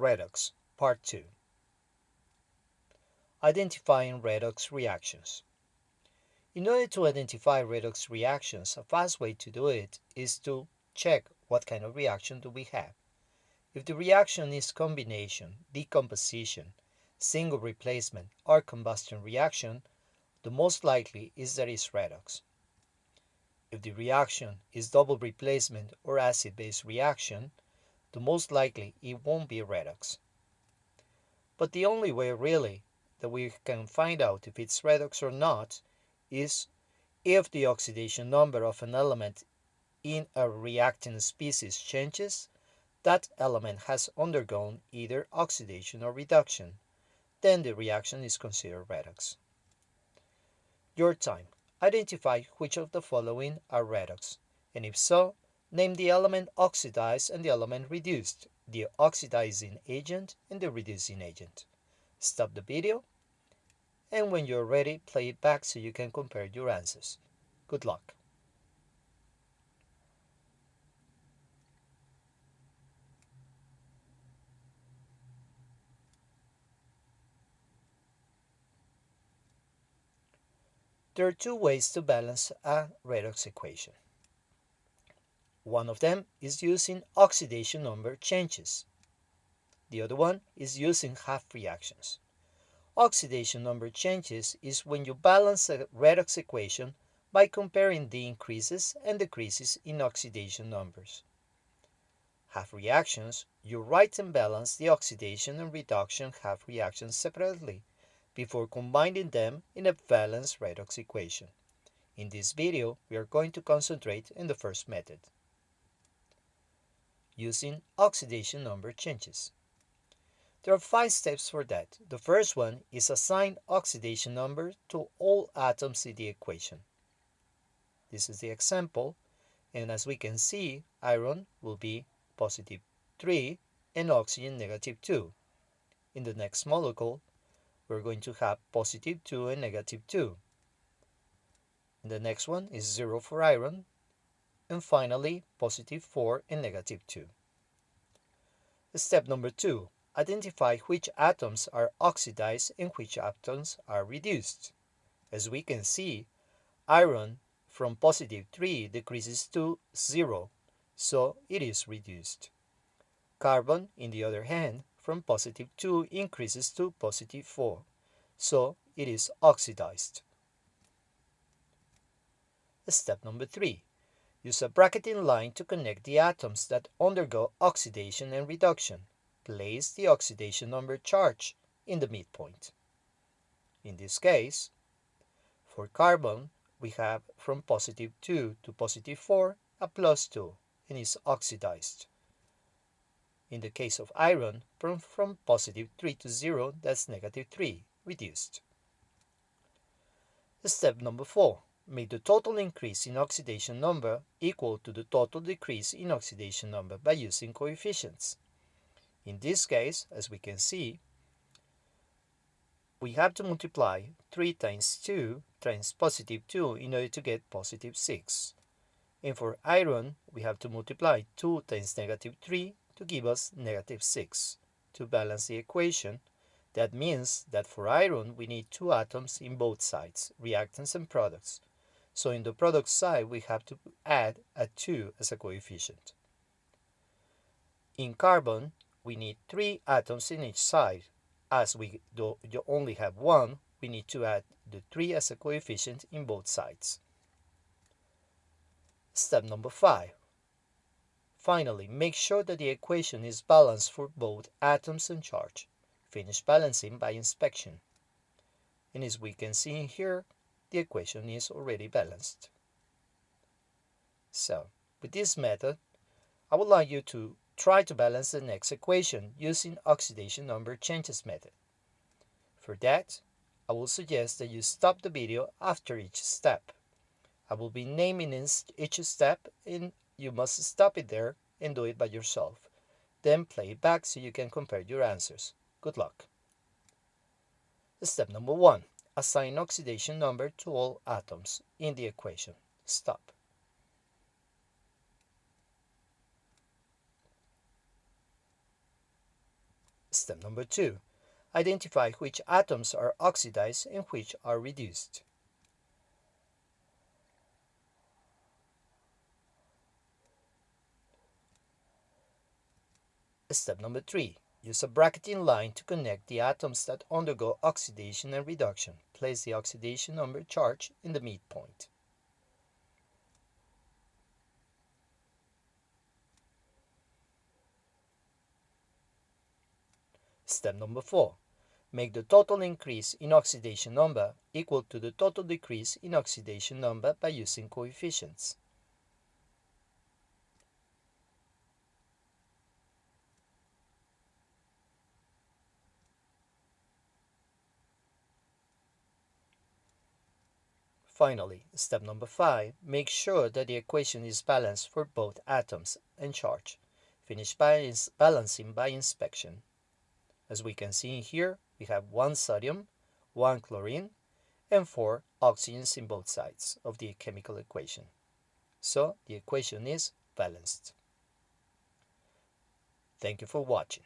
REDOX, Part 2. Identifying redox reactions. In order to identify redox reactions, a fast way to do it is to check what kind of reaction do we have. If the reaction is combination, decomposition, single replacement, or combustion reaction, the most likely is that it's redox. If the reaction is double replacement or acid-base reaction, the most likely it won't be redox. But the only way really that we can find out if it's redox or not is if the oxidation number of an element in a reactant species changes, that element has undergone either oxidation or reduction, then the reaction is considered redox. Your time. Identify which of the following are redox, and if so, name the element oxidized and the element reduced, the oxidizing agent and the reducing agent. Stop the video, and when you're ready, play it back so you can compare your answers. Good luck. There are two ways to balance a redox equation. One of them is using oxidation number changes. The other one is using half reactions. Oxidation number changes is when you balance a redox equation by comparing the increases and decreases in oxidation numbers. Half reactions, you write and balance the oxidation and reduction half reactions separately before combining them in a balanced redox equation. In this video, we are going to concentrate on the first method, using oxidation number changes. There are 5 steps for that. The first one is assign oxidation number to all atoms in the equation. This is the example, and as we can see, iron will be positive 3 and oxygen negative 2. In the next molecule, we're going to have positive 2 and negative 2. And the next one is 0 for iron, and finally positive 4 and negative 2. Step number 2. Identify which atoms are oxidized and which atoms are reduced. As we can see, iron from positive 3 decreases to 0, so it is reduced. Carbon, in the other hand, from positive 2 increases to positive 4, so it is oxidized. Step number 3. Use a bracketing line to connect the atoms that undergo oxidation and reduction. Place the oxidation number charge in the midpoint. In this case, for carbon, we have from positive 2 to positive 4 a plus 2 and is oxidized. In the case of iron, from positive 3 to 0, that's negative 3, reduced. Step number 4. Make the total increase in oxidation number equal to the total decrease in oxidation number by using coefficients. In this case, as we can see, we have to multiply 3 times 2 times positive 2 in order to get positive 6. And for iron, we have to multiply 2 times negative 3 to give us negative 6. To balance the equation, that means that for iron, we need 2 atoms in both sides, reactants and products. So in the product side, we have to add a 2 as a coefficient. In carbon, we need 3 atoms in each side. As we only have 1, we need to add the 3 as a coefficient in both sides. Step number 5. Finally, make sure that the equation is balanced for both atoms and charge. Finish balancing by inspection. And as we can see here, the equation is already balanced. So, with this method, I would like you to try to balance the next equation using oxidation number changes method. For that, I will suggest that you stop the video after each step. I will be naming each step and you must stop it there and do it by yourself. Then play it back so you can compare your answers. Good luck. Step number 1. Assign oxidation number to all atoms in the equation. Stop. Step number 2. Identify which atoms are oxidized and which are reduced. Step number 3. Use a bracketing line to connect the atoms that undergo oxidation and reduction. Place the oxidation number charge in the midpoint. Step number 4. Make the total increase in oxidation number equal to the total decrease in oxidation number by using coefficients. Finally, step number 5, make sure that the equation is balanced for both atoms and charge. Finish balancing by inspection. As we can see here, we have 1 sodium, 1 chlorine, and 4 oxygens in both sides of the chemical equation. So the equation is balanced. Thank you for watching.